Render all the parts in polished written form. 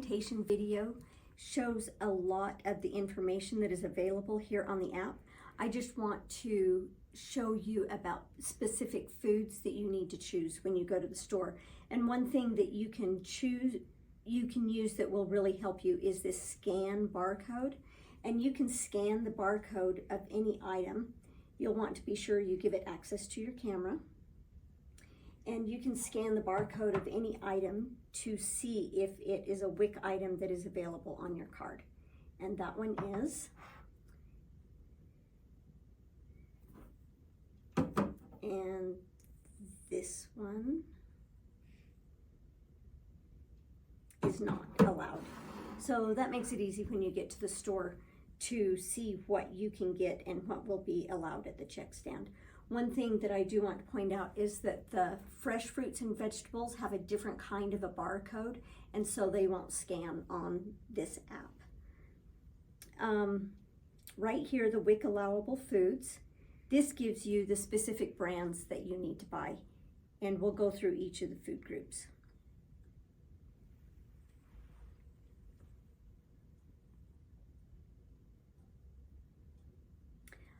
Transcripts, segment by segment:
presentation video shows a lot of the information that is available here on the app. I just want to show you about specific foods that you need to choose when you go to the store. And one thing that you can use that will really help you is this scan barcode. And you can scan the barcode of any item. You'll want to be sure you give it access to your camera. And you can scan the barcode of any item to see if it is a WIC item that is available on your card. And that one is. And this one is not allowed. So that makes it easy when you get to the store to see what you can get and what will be allowed at the check stand. One thing that I do want to point out is that the fresh fruits and vegetables have a different kind of a barcode, and so they won't scan on this app. Right here, the WIC allowable foods. This gives you the specific brands that you need to buy, and we'll go through each of the food groups.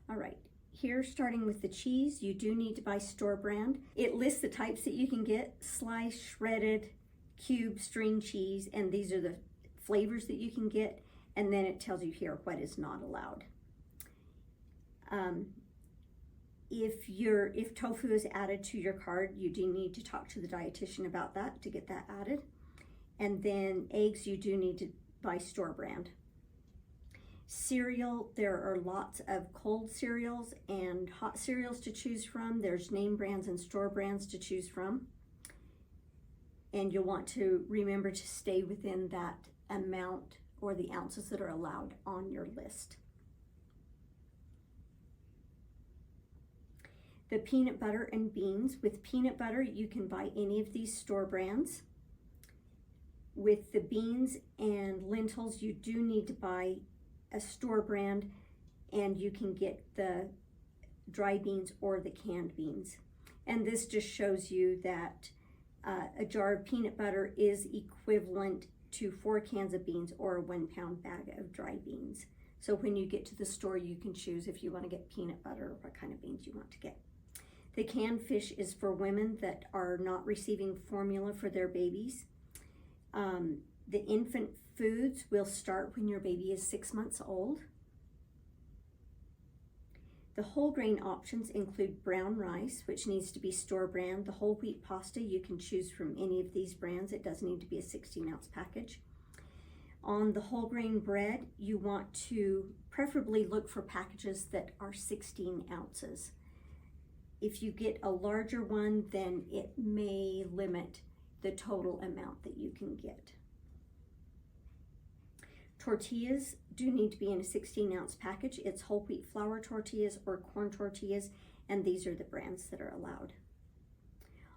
All right, here starting with the cheese, you do need to buy store brand. It lists the types that you can get: sliced, shredded, cube, string cheese, and these are the flavors that you can get, and then it tells you here what is not allowed. If tofu is added to your card, you do need to talk to the dietitian about that to get that added. And then eggs, you do need to buy store brand. Cereal, there are lots of cold cereals and hot cereals to choose from. There's name brands and store brands to choose from. And you'll want to remember to stay within that amount or the ounces that are allowed on your list. The peanut butter and beans. With peanut butter, you can buy any of these store brands. With the beans and lentils, you do need to buy a store brand, and you can get the dry beans or the canned beans. And this just shows you that a jar of peanut butter is equivalent to 4 cans of beans or a 1 pound bag of dry beans. So when you get to the store, you can choose if you want to get peanut butter or what kind of beans you want to get. The canned fish is for women that are not receiving formula for their babies. The infant foods will start when your baby is 6 months old. The whole grain options include brown rice, which needs to be store brand. The whole wheat pasta, you can choose from any of these brands. It does need to be a 16-ounce package. On the whole grain bread, you want to preferably look for packages that are 16 ounces. If you get a larger one, then it may limit the total amount that you can get. Tortillas do need to be in a 16-ounce package. It's whole wheat flour tortillas or corn tortillas, and these are the brands that are allowed.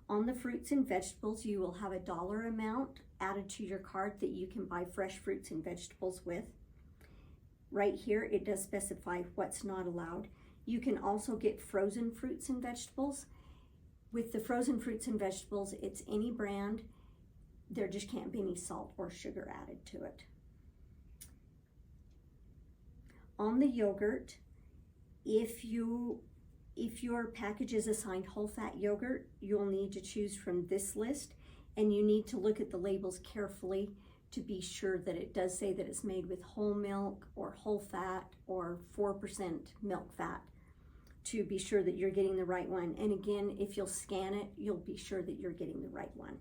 On the fruits and vegetables, you will have a dollar amount added to your card that you can buy fresh fruits and vegetables with. Right here, it does specify what's not allowed. You can also get frozen fruits and vegetables. With the frozen fruits and vegetables, it's any brand. There just can't be any salt or sugar added to it. On the yogurt, if your package is assigned whole fat yogurt, you'll need to choose from this list, and you need to look at the labels carefully to be sure that it does say that it's made with whole milk or whole fat or 4% milk fat, to be sure that you're getting the right one. And again, if you'll scan it, you'll be sure that you're getting the right one.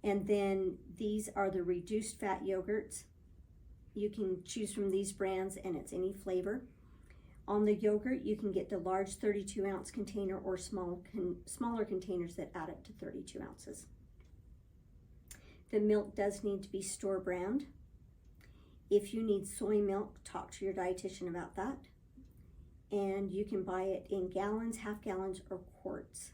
And then these are the reduced fat yogurts. You can choose from these brands, and it's any flavor. On the yogurt, you can get the large 32-ounce container or smaller containers that add up to 32 ounces. The milk does need to be store brand. If you need soy milk, talk to your dietitian about that. And you can buy it in gallons, half gallons, or quarts.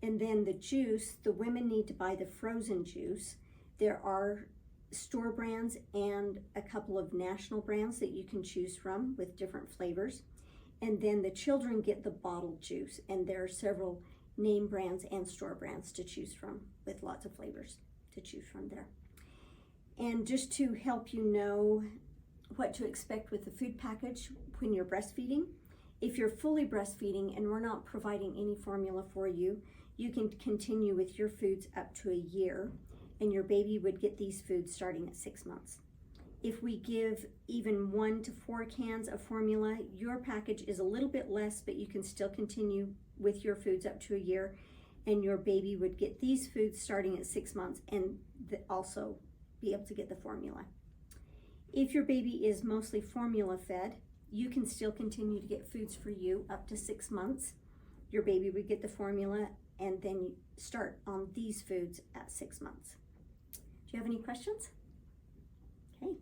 And then the juice, the women need to buy the frozen juice. There are store brands and a couple of national brands that you can choose from with different flavors. And then the children get the bottled juice, and there are several name brands and store brands to choose from with lots of flavors. to choose from there. And just to help you know what to expect with the food package when you're breastfeeding, if you're fully breastfeeding and we're not providing any formula for you, you can continue with your foods up to a year, and your baby would get these foods starting at 6 months. If we give even 1 to 4 cans of formula, your package is a little bit less, but you can still continue with your foods up to a year, and your baby would get these foods starting at 6 months and also be able to get the formula. If your baby is mostly formula fed, you can still continue to get foods for you up to 6 months. Your baby would get the formula and then you start on these foods at 6 months. Do you have any questions? Okay.